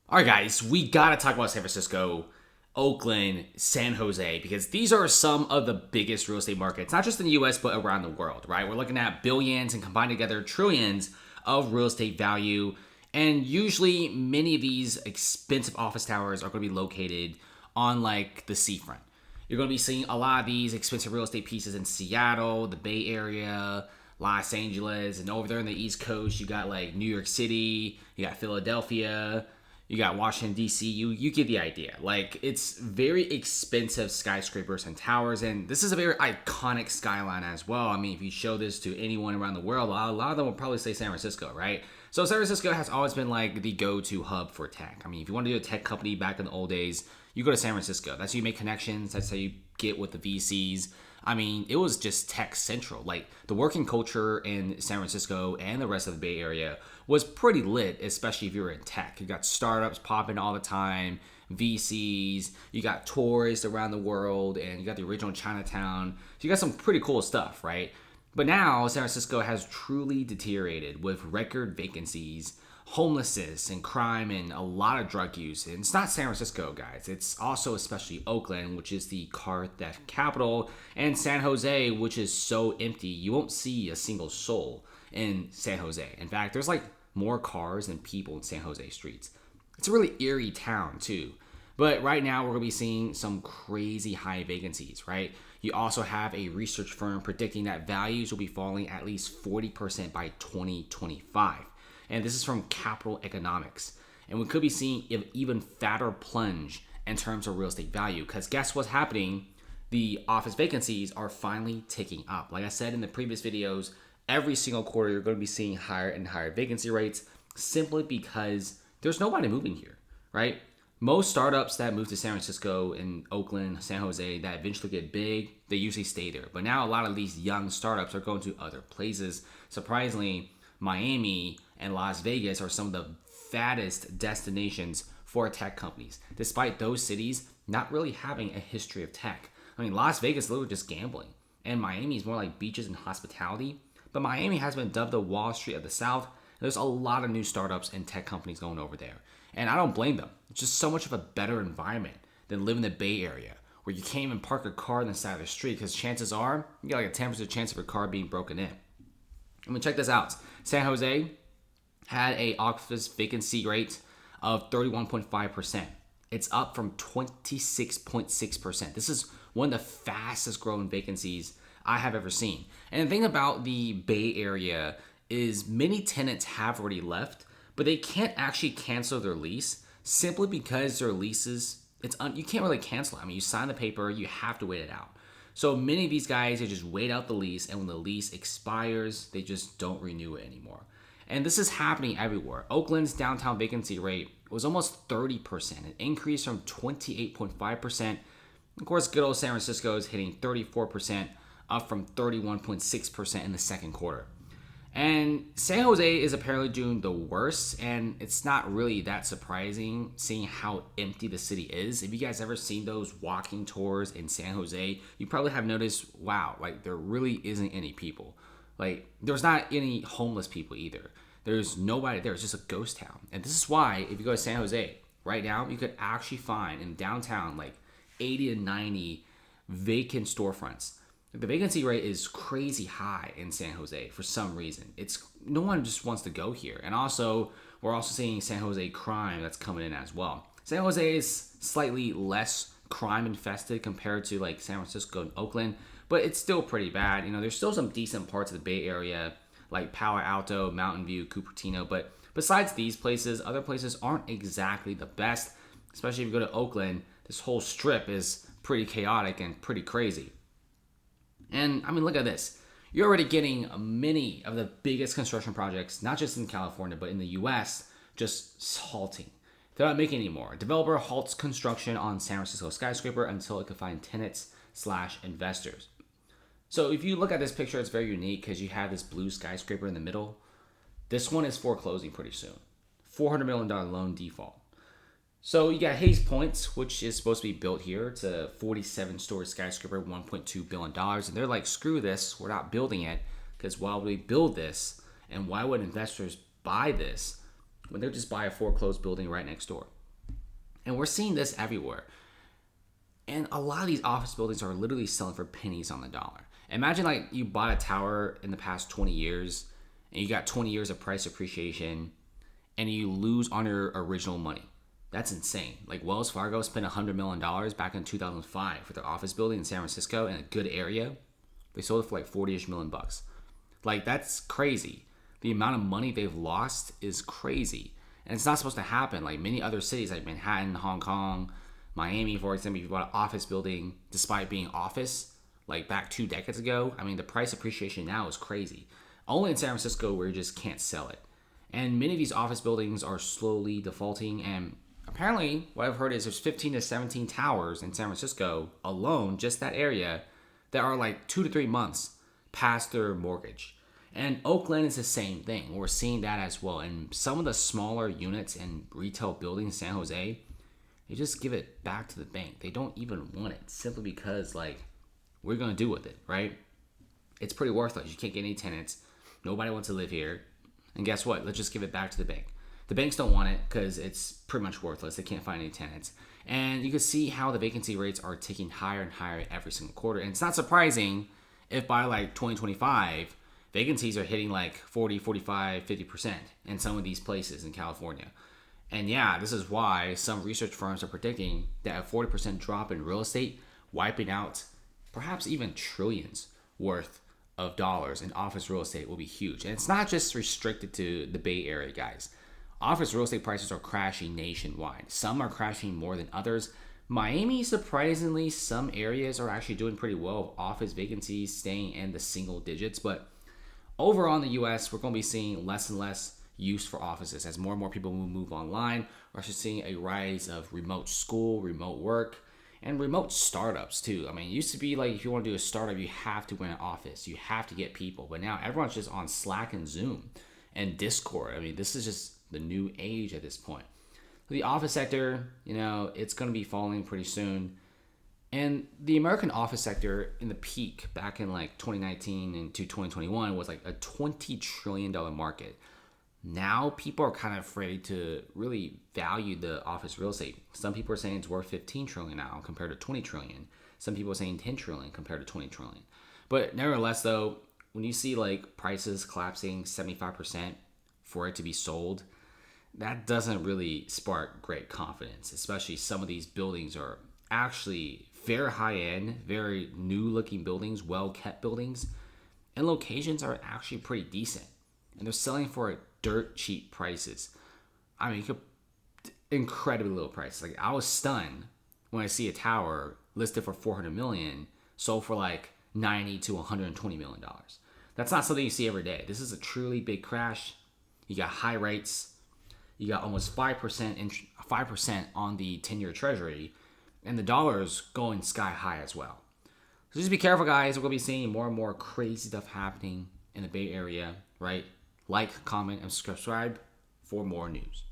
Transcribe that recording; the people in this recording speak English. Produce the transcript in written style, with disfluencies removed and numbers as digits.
All right, guys, we got to talk about San Francisco, Oakland, San Jose, because these are some of the biggest real estate markets, not just in the US, but around the world, right? We're looking at billions and combined together trillions of real estate value. And usually, many of these expensive office towers are going to be located on like the seafront. You're going to be seeing a lot of these expensive real estate pieces in Seattle, the Bay Area, Los Angeles, and over there on the East Coast, you got like New York City, you got Philadelphia, you got Washington D.C. You get the idea. Like, it's very expensive skyscrapers and towers, and this is a very iconic skyline as well. I mean, if you show this to anyone around the world, a lot of them will probably say San Francisco, right? So San Francisco has always been like the go-to hub for tech. I mean, if you want to do a tech company back in the old days, you go to San Francisco. That's how you make connections. That's how you get with the VCs. I mean, it was just tech central. Like, the working culture in San Francisco and the rest of the Bay Area was pretty lit, especially if you were in tech. You got startups popping all the time, VCs, you got tourists around the world, and you got the original Chinatown. So you got some pretty cool stuff, right? But now San Francisco has truly deteriorated with record vacancies, homelessness, and crime, and a lot of drug use. And it's not San Francisco, guys. It's also especially Oakland, which is the car theft capital, and San Jose, which is so empty. You won't see a single soul in San Jose. In fact, there's like more cars than people in San Jose streets. It's a really eerie town, too. But right now, we're going to be seeing some crazy high vacancies, right? You also have a research firm predicting that values will be falling at least 40% by 2025. And this is from Capital Economics. And we could be seeing an even fatter plunge in terms of real estate value. Because guess what's happening? The office vacancies are finally ticking up. Like I said in the previous videos, every single quarter you're going to be seeing higher and higher vacancy rates simply because there's nobody moving here, right? Most startups that move to San Francisco and Oakland, San Jose, that eventually get big, they usually stay there. But now a lot of these young startups are going to other places. Surprisingly, Miami and Las Vegas are some of the fattest destinations for tech companies, despite those cities not really having a history of tech. I mean, Las Vegas is literally just gambling, and Miami is more like beaches and hospitality. But Miami has been dubbed the Wall Street of the South. There's a lot of new startups and tech companies going over there. And I don't blame them. It's just so much of a better environment than living in the Bay Area, where you can't even park a car on the side of the street because chances are you got like a 10% chance of your car being broken in. I mean, check this out. San Jose had a office vacancy rate of 31.5%. It's up from 26.6%. This is one of the fastest growing vacancies I have ever seen. And the thing about the Bay Area is many tenants have already left, but they can't actually cancel their lease simply because their leases, you can't really cancel it. I mean, you sign the paper, you have to wait it out. So many of these guys, they just wait out the lease, and when the lease expires, they just don't renew it anymore. And this is happening everywhere. Oakland's downtown vacancy rate was almost 30%, an increase from 28.5%. Of course, good old San Francisco is hitting 34%, up from 31.6% in the second quarter. And San Jose is apparently doing the worst, and it's not really that surprising seeing how empty the city is. If you guys ever seen those walking tours in San Jose, you probably have noticed, wow, like there really isn't any people. Like, there's not any homeless people either. There's nobody there. It's just a ghost town. And this is why, if you go to San Jose right now, you could actually find in downtown like 80 to 90 vacant storefronts. The vacancy rate is crazy high in San Jose for some reason. It's no one just wants to go here. And also, we're also seeing San Jose crime that's coming in as well. San Jose is slightly less crime infested compared to like San Francisco and Oakland, but it's still pretty bad. You know, there's still some decent parts of the Bay Area like Palo Alto, Mountain View, Cupertino, but besides these places, other places aren't exactly the best. Especially if you go to Oakland, this whole strip is pretty chaotic and pretty crazy. And I mean, look at this. You're already getting many of the biggest construction projects, not just in California, but in the US, just halting. They're not making any more. A developer halts construction on San Francisco skyscraper until it can find tenants/investors. So if you look at this picture, it's very unique because you have this blue skyscraper in the middle. This one is foreclosing pretty soon. $400 million loan default. So you got Hayes Points, which is supposed to be built here. It's a 47-story skyscraper, $1.2 billion. And they're like, screw this, we're not building it. Because why would we build this? And why would investors buy this? when they just buy a foreclosed building right next door. And we're seeing this everywhere. And a lot of these office buildings are literally selling for pennies on the dollar. Imagine like you bought a tower in the past 20 years and you got 20 years of price appreciation and you lose on your original money. That's insane. Like Wells Fargo spent $100 million back in 2005 for their office building in San Francisco in a good area. They sold it for like 40-ish million bucks. Like, that's crazy. The amount of money they've lost is crazy. And it's not supposed to happen. Like many other cities like Manhattan, Hong Kong, Miami, for example, if you bought an office building despite being office, like back 2 decades ago, I mean, the price appreciation now is crazy. Only in San Francisco where you just can't sell it. And many of these office buildings are slowly defaulting. And apparently, what I've heard is there's 15 to 17 towers in San Francisco alone, just that area, that are like 2 to 3 months past their mortgage. And Oakland is the same thing. We're seeing that as well. And some of the smaller units in retail buildings in San Jose, they just give it back to the bank. They don't even want it simply because, like, we're going to do with it, right? It's pretty worthless. You can't get any tenants. Nobody wants to live here. And guess what? Let's just give it back to the bank. The banks don't want it because it's pretty much worthless. They can't find any tenants. And you can see how the vacancy rates are ticking higher and higher every single quarter. And it's not surprising if by like 2025, vacancies are hitting like 40, 45, 50% in some of these places in California. And yeah, this is why some research firms are predicting that a 40% drop in real estate, wiping out perhaps even trillions worth of dollars in office real estate, will be huge. And it's not just restricted to the Bay Area, guys. Office real estate prices are crashing nationwide. Some are crashing more than others. Miami, surprisingly, some areas are actually doing pretty well. Office vacancies staying in the single digits. But overall in the U.S., we're going to be seeing less and less use for offices as more and more people move online. We're actually seeing a rise of remote school, remote work, and remote startups too. I mean, it used to be like if you want to do a startup, you have to rent an office. You have to get people. But now everyone's just on Slack and Zoom and Discord. I mean, this is just the new age at this point. The office sector, it's going to be falling pretty soon. And the American office sector in the peak back in like 2019 and to 2021 was like a $20 trillion market. Now people are kind of afraid to really value the office real estate. Some people are saying it's worth 15 trillion now compared to 20 trillion. Some people are saying 10 trillion compared to 20 trillion. But nevertheless though, when you see like prices collapsing 75% for it to be sold, that doesn't really spark great confidence, especially some of these buildings are actually very high end, very new looking buildings, well kept buildings, and locations are actually pretty decent. And they're selling for dirt cheap prices. I mean, incredibly low prices. Like, I was stunned when I see a tower listed for 400 million, sold for like 90 to 120 million dollars. That's not something you see every day. This is a truly big crash. You got high rates. You got almost 5% on the 10-year treasury, and the dollar's going sky high as well. So just be careful, guys. We're going to be seeing more and more crazy stuff happening in the Bay Area, right? Like, comment, and subscribe for more news.